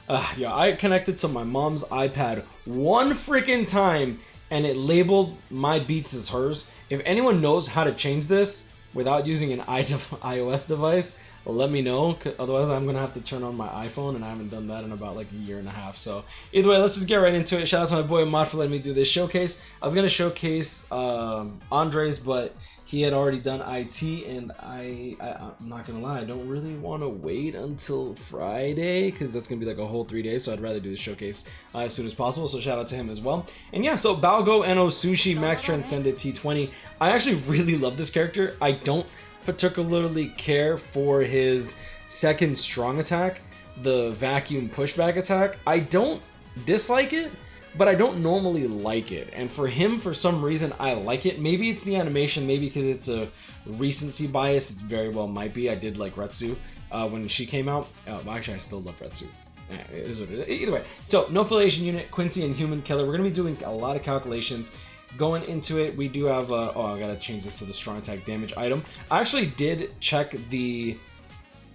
Yeah, I connected to my mom's iPad one freaking time and it labeled my beats as hers. If anyone knows how to change this without using an iOS device, let me know. Otherwise, I'm gonna have to turn on my iPhone, and I haven't done that in about like a year and a half. So either way, let's just get right into it. Shout out to my boy Mod for letting me do this showcase. I was gonna showcase Andres, but he had already done IT, and I'm not gonna lie, I don't really want to wait until Friday because that's gonna be like a whole 3 days. So I'd rather do the showcase as soon as possible. So shout out to him as well. And yeah, so Balgo and Osushi Max Transcended T20. I actually really love this character. I don't particularly care for his second strong attack, the vacuum pushback attack. I don't dislike it, but I don't normally like it. And for him, for some reason, I like it. Maybe it's the animation, maybe because it's a recency bias. It very well might be. I did like Retsu when she came out. Actually, I still love Retsu. It is what it is. Either way, so no affiliation unit, Quincy and Human Killer. We're gonna be doing a lot of calculations. Going into it, we do have oh, I gotta change this to the strong attack damage item. I actually did check the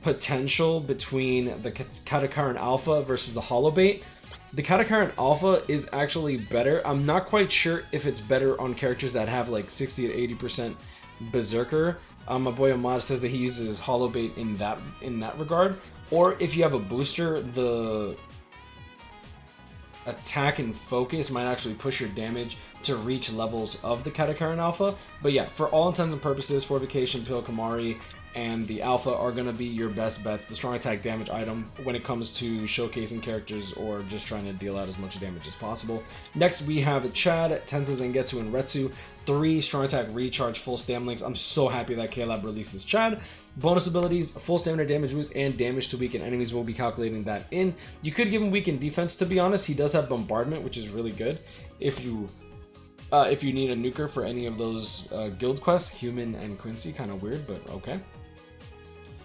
potential between the Katakaran Alpha versus the Hollow Bait. The Katakaran Alpha is actually better. I'm not quite sure if it's better on characters that have like 60 to 80% Berserker. My boy Ahmad says that he uses Hollow Bait in that regard. Or if you have a booster, the attack and focus might actually push your damage to reach levels of the Katakaran Alpha. But yeah, for all intents and purposes, Fortification, Pilkamari, and the Alpha are going to be your best bets, the strong attack damage item when it comes to showcasing characters or just trying to deal out as much damage as possible. Next, we have Chad, Tensa Zangetsu, and Retsu. 3 strong attack recharge full stam links. I'm so happy that K-Lab released this Chad. Bonus abilities, full stamina damage boost, and damage to weaken enemies. Will be calculating that in. You could give him weakened defense, to be honest. He does have bombardment, which is really good if you need a nuker for any of those guild quests. Human and Quincy, kind of weird, but okay.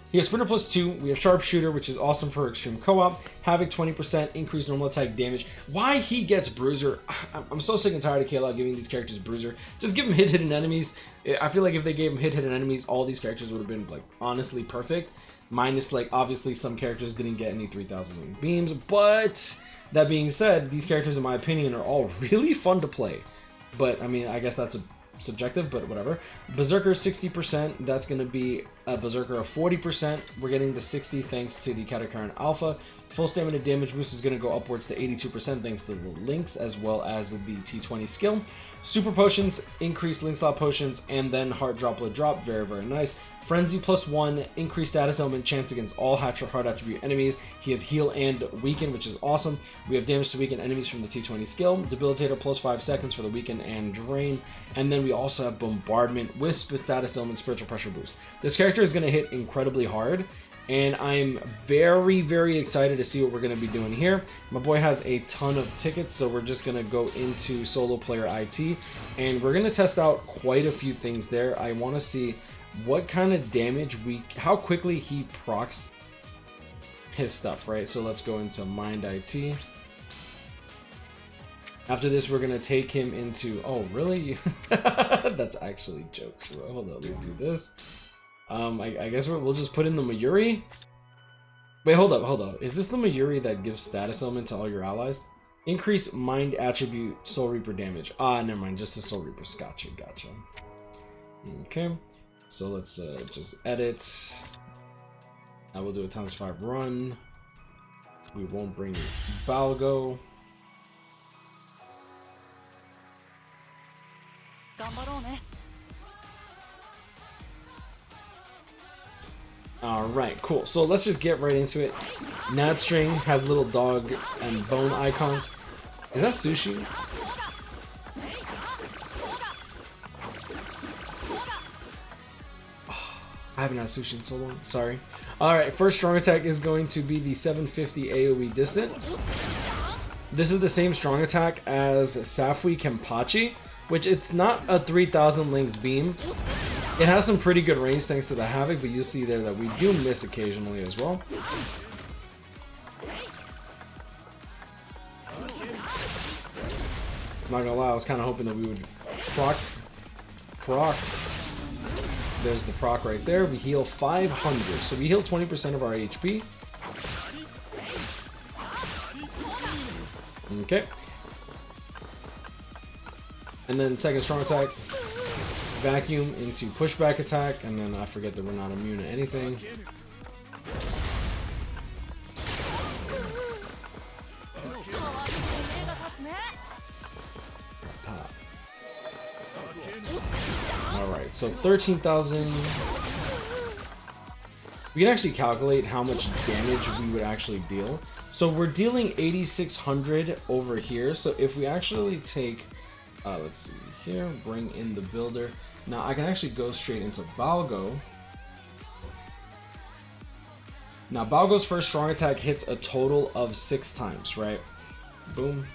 He has Sprinter plus 2, we have Sharpshooter, which is awesome for extreme co-op, Havoc 20%, increased normal attack damage. Why he gets Bruiser, I'm so sick and tired of Kayla giving these characters Bruiser. Just give him hidden enemies. I feel like if they gave him hidden enemies, all these characters would have been like honestly perfect. Minus like obviously some characters didn't get any 3000 wing beams, but that being said, these characters in my opinion are all really fun to play. But I mean, I guess that's subjective, but whatever. Berserker 60%, that's going to be a Berserker of 40%. We're getting the 60 thanks to the Katakaran Alpha. Full stamina damage boost is going to go upwards to 82% thanks to the links as well as the T20 skill. Super potions, increased link slot potions, and then heart droplet drop. Very, very nice. Frenzy plus 1, increased status element chance against all heart attribute enemies. He has heal and weaken, which is awesome. We have damage to weaken enemies from the T20 skill. Debilitator plus 5 seconds for the weaken and drain. And then we also have bombardment with status element spiritual pressure boost. This character is going to hit incredibly hard. And I'm very, very excited to see what we're going to be doing here. My boy has a ton of tickets, so we're just going to go into solo player IT. And we're going to test out quite a few things there. I want to see what kind of damage how quickly he procs his stuff, right? So let's go into Mind IT. After this, we're going to take him into... Oh, really? That's actually jokes. Hold on, let me do this. I guess we'll just put in the Mayuri. Wait, hold up. Is this the Mayuri that gives status element to all your allies? Increase mind attribute Soul Reaper damage. Ah, never mind, just the Soul Reapers. Gotcha. Okay, so let's just edit. I will do a ×5 run. We won't bring Balgo. Alright, cool. So let's just get right into it. Nadstring has little dog and bone icons. Is that Sushi? Oh, I haven't had Sushi in so long. Sorry. Alright, first strong attack is going to be the 750 AoE distant. This is the same strong attack as Safui Kenpachi, which it's not a 3000 length beam. It has some pretty good range thanks to the Havoc, but you'll see there that we do miss occasionally as well. I'm not gonna lie, I was kind of hoping that we would proc. There's the proc right there. We heal 500, so we heal 20% of our HP. Okay. And then second strong attack, vacuum into pushback attack, and then I forget that we're not immune to anything. Alright, so 13,000. We can actually calculate how much damage we would actually deal. So we're dealing 8,600 over here. So if we actually take, let's see here, bring in the builder. Now I can actually go straight into Balgo. Now Balgo's first strong attack hits a total of 6 times, right? Boom.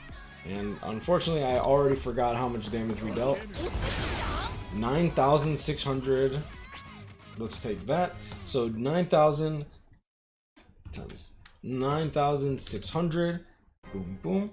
And unfortunately, I already forgot how much damage we dealt. 9,600. Let's take that. So 9,000 times 9,600. Boom, boom.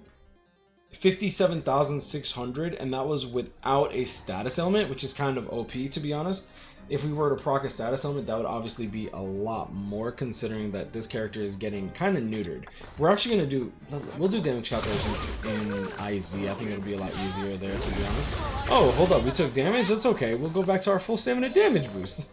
57,600, and that was without a status element, which is kind of OP, to be honest. If we were to proc a status element, that would obviously be a lot more, considering that this character is getting kind of neutered. We're actually going to we'll do damage calculations in IZ. I think it'll be a lot easier there, to be honest. Oh, hold up, we took damage? That's okay. We'll go back to our full stamina damage boost.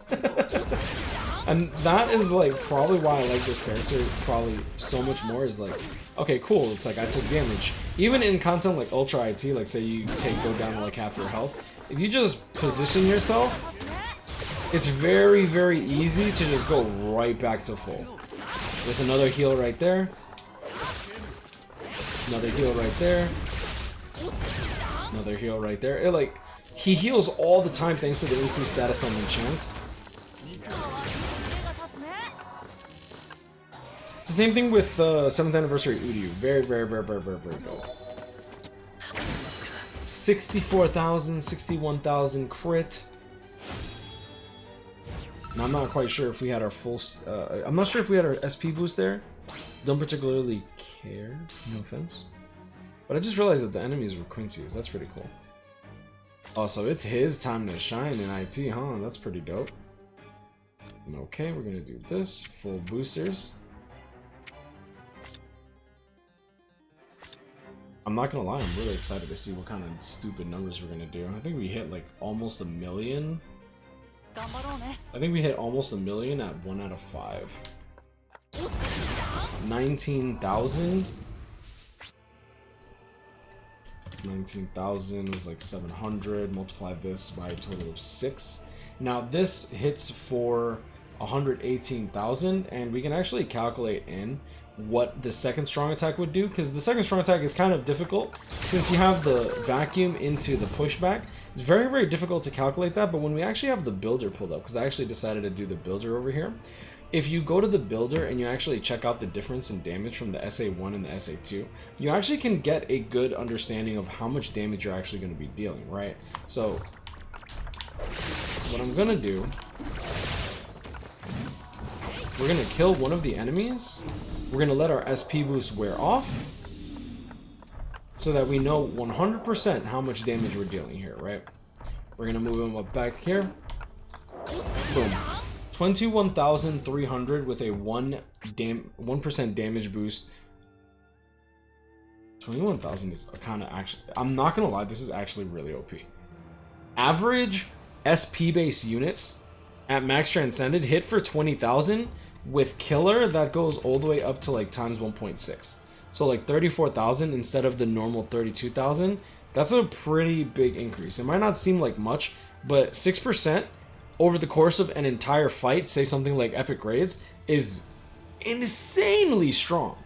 And that is like probably why I like this character probably so much more, is like, okay, cool, it's like I took damage. Even in content like Ultra IT, like say you go down to like half your health, if you just position yourself, it's very, very easy to just go right back to full. There's another heal right there. Another heal right there. Another heal right there. It, like, he heals all the time thanks to the increased status on chance. It's the same thing with 7th anniversary Uryu. Very, very, very, very, very, very good. 64,000, 61,000 crit. Now, I'm not quite sure if we had our full. I'm not sure if we had our SP boost there. Don't particularly care. No offense. But I just realized that the enemies were Quincy's. That's pretty cool. Oh, so it's his time to shine in IT, huh? That's pretty dope. Okay, we're gonna do this. Full boosters. I'm not gonna lie, I'm really excited to see what kind of stupid numbers we're gonna do. I think we hit like almost 1 million. I think we hit almost 1 million at 1 out of 5. 19,000. 19,000 is like 700. Multiply this by a total of 6. Now this hits for 118,000, and we can actually calculate in what the second strong attack would do, because the second strong attack is kind of difficult since you have the vacuum into the pushback. It's very, very difficult to calculate that, but when we actually have the builder pulled up, because I actually decided to do the builder over here, if you go to the builder and you actually check out the difference in damage from the SA1 and the SA2, you actually can get a good understanding of how much damage you're actually going to be dealing, right? So what I'm going to do, we're going to kill one of the enemies. We're going to let our SP boost wear off so that we know 100% how much damage we're dealing here, right? We're going to move him up back here. Boom. 21,300 with a 1% damage boost. 21,000 is kind of actually... I'm not going to lie, this is actually really OP. Average SP-based units at max Transcended hit for 20,000. With Killer, that goes all the way up to like times 1.6. So like 34,000 instead of the normal 32,000. That's a pretty big increase. It might not seem like much, but 6% over the course of an entire fight, say something like Epic Grades, is insanely strong.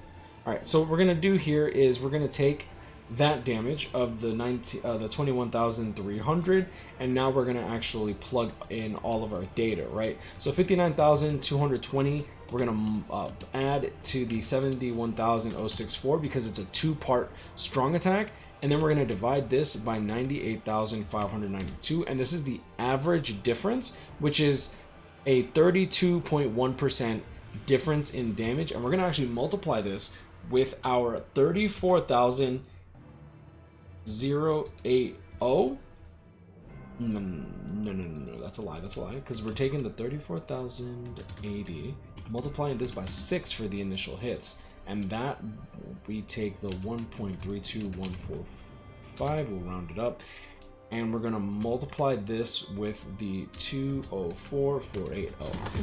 Alright, so what we're going to do here is we're going to take that damage of the 21,300, and now we're going to actually plug in all of our data, right? So 59,220 we're going to add to the 71,064 because it's a 2-part strong attack, and then we're going to divide this by 98,592, and this is the average difference, which is a 32.1% difference in damage, and we're going to actually multiply this with our 34,080. No, that's a lie, because we're taking the 34,080, multiplying this by 6 for the initial hits, and that we take the 1.32145, we'll round it up, and we're going to multiply this with the 204480.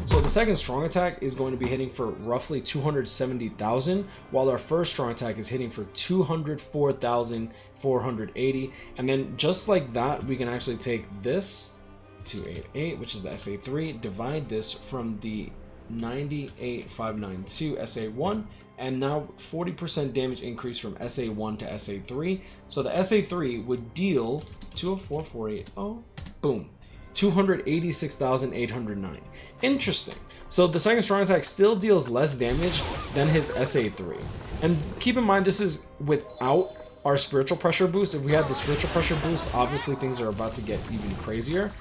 So the second strong attack is going to be hitting for roughly 270,000, while our first strong attack is hitting for 204,480. And then just like that, we can actually take this 288, which is the SA3, divide this from the 98592 SA1, and now 40% damage increase from SA1 to SA3. So the SA3 would deal 204480, boom, 286,809. Interesting. So the second strong attack still deals less damage than his SA3. And keep in mind, this is without our spiritual pressure boost. If we had the spiritual pressure boost, obviously things are about to get even crazier.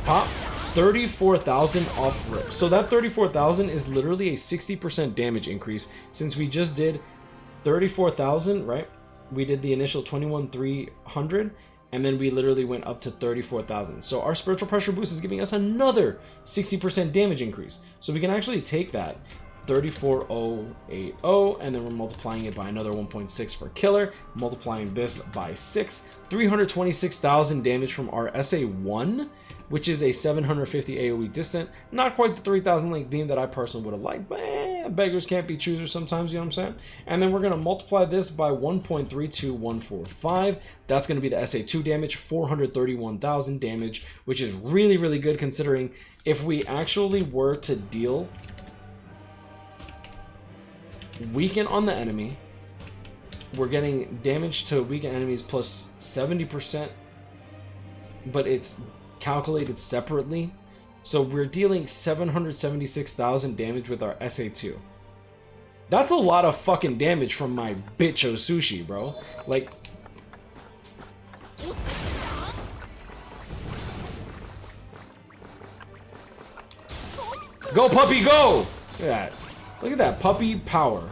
Pop, 34,000 off rip. So that 34,000 is literally a 60% damage increase, since we just did 34,000, right? We did the initial 21,300, and then we literally went up to 34,000. So our spiritual pressure boost is giving us another 60% damage increase. So we can actually take that 34080, and then we're multiplying it by another 1.6 for killer, multiplying this by 6, 326,000 damage from our SA1, which is a 750 AoE distant. Not quite the 3,000 link beam that I personally would have liked, but beggars can't be choosers sometimes, you know what I'm saying? And then we're going to multiply this by 1.32145. That's going to be the SA2 damage, 431,000 damage, which is really, really good, considering if we actually were to deal weaken on the enemy, we're getting damage to weaken enemies plus 70%, but it's calculated separately. So we're dealing 776,000 damage with our SA2. That's a lot of fucking damage from my bitch Osushi, bro. Like, go puppy, go! Look at that. Look at that puppy power.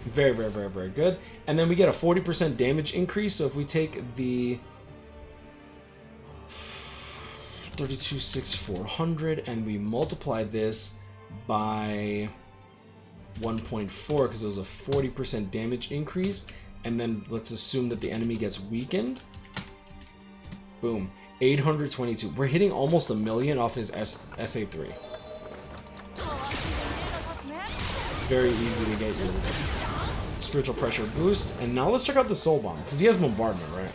Very, very, very, very good. And then we get a 40% damage increase. So if we take the 32,6400 and we multiply this by 1.4, because it was a 40% damage increase, and then let's assume that the enemy gets weakened. Boom, 822. We're hitting almost 1 million off his SA3. Very easy to get your spiritual pressure boost. And now let's check out the soul bomb, because he has bombardment, right?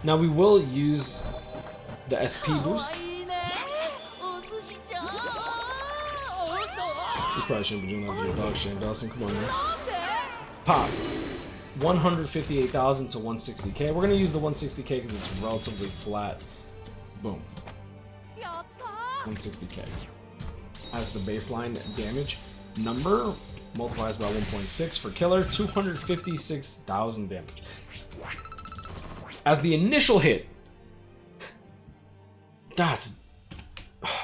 Now we will use the SP boost. You probably shouldn't be doing that to your dog, Shane Dawson. Come on, man. Pop. 158,000 to 160k. We're gonna use the 160k because it's relatively flat. Boom. 160k as the baseline damage number, multiplies by 1.6 for killer, 256,000 damage as the initial hit. That's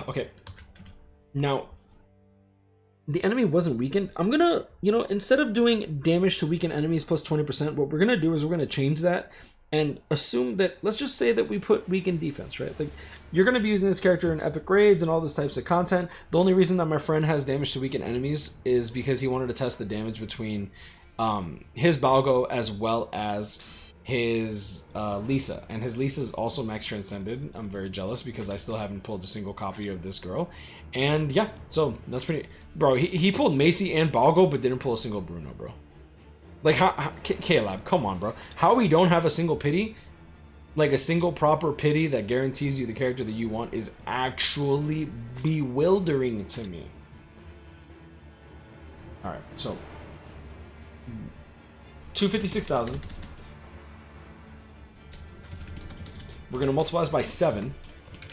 okay. Now the enemy wasn't weakened. I'm gonna, instead of doing damage to weaken enemies plus 20%, what we're gonna do is we're gonna change that and assume that, let's just say that we put weakened defense, right? Like, you're gonna be using this character in epic raids and all this types of content. The only reason that my friend has damage to weaken enemies is because he wanted to test the damage between his Balgo as well as his Lisa, and his Lisa is also max transcended. I'm very jealous because I still haven't pulled a single copy of this girl. And yeah, so that's pretty, bro. He pulled Macy and Balgo, but didn't pull a single Bruno, bro. Like, how K-Lab, come on, bro. How we don't have a single pity, like a single proper pity that guarantees you the character that you want, is actually bewildering to me. All right, so 256,000. We're gonna multiply this by 7.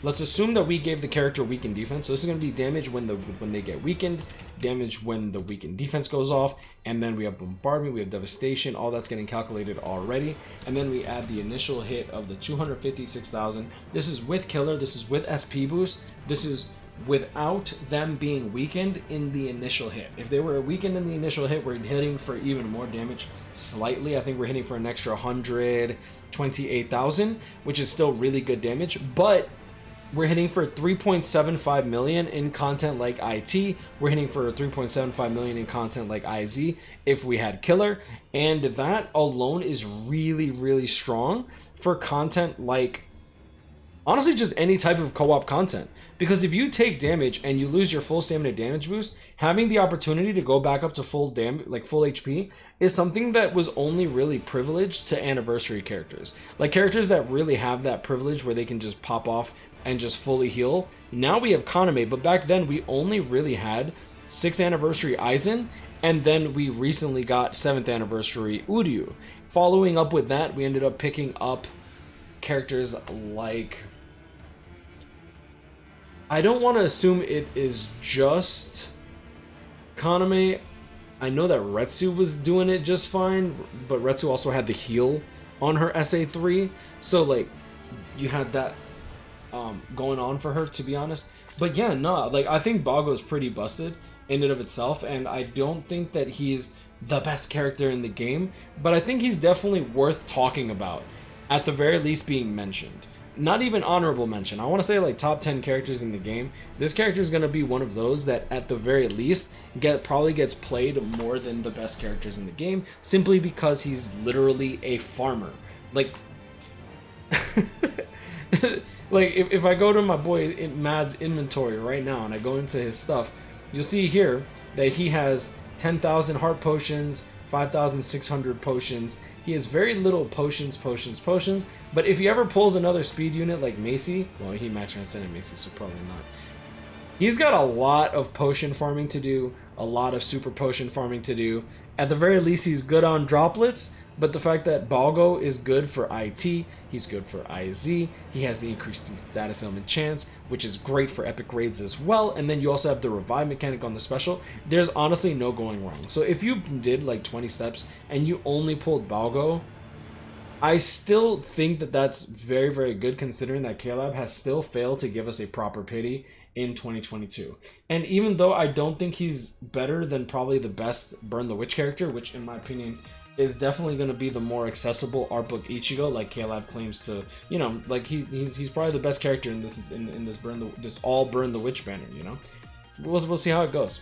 Let's assume that we gave the character weakened defense. So this is gonna be damage when they get weakened, damage when the weakened defense goes off, and then we have bombardment, we have devastation. All that's getting calculated already, and then we add the initial hit of the 256,000. This is with killer. This is with SP boost. This is without them being weakened in the initial hit. If they were weakened in the initial hit, we're hitting for even more damage slightly. I think we're hitting for an extra 128,000, which is still really good damage, but We're hitting for 3.75 million in content like IT. We're hitting for 3.75 million in content like IZ if we had Killer. And that alone is really, really strong for content like, honestly, just any type of co-op content. Because if you take damage and you lose your full stamina damage boost, having the opportunity to go back up to full damage, like full HP, is something that was only really privileged to anniversary characters. Like characters that really have that privilege where they can just pop off and just fully heal. Now we have Kaname, but back then we only really had 6th anniversary Aizen, and then we recently got 7th anniversary Uryu. Following up with that, we ended up picking up characters like, I don't want to assume it is just Kaname. I know that Retsu was doing it just fine, but Retsu also had the heal on her SA3, so like you had that going on for her, to be honest. But yeah, no, like I think Balgo's pretty busted in and of itself, and I don't think that he's the best character in the game, but I think he's definitely worth talking about, at the very least being mentioned. Not even honorable mention. I want to say like top 10 characters in the game. This character is going to be one of those that at the very least probably gets played more than the best characters in the game, simply because he's literally a farmer. Like like if I go to my boy Mad's inventory right now and I go into his stuff, you'll see here that he has 10,000 heart potions, 5,600 potions. He has very little potions, but if he ever pulls another speed unit like Macy, well, he max transcended Macy, so probably not. He's got a lot of potion farming to do, a lot of super potion farming to do. At the very least, he's good on droplets, but the fact that Balgo is good for IT, he's good for IZ, he has the increased status element chance, which is great for epic raids as well, and then you also have the revive mechanic on the special. There's honestly no going wrong. So if you did like 20 steps and you only pulled Balgo, I still think that that's very, very good, considering that K-Lab has still failed to give us a proper pity in 2022. And even though I don't think he's better than probably the best Burn the Witch character, which in my opinion is definitely going to be the more accessible art book Ichigo, like K-Lab claims to, you know, like he's probably the best character in this all Burn the Witch banner, you know. We'll see how it goes.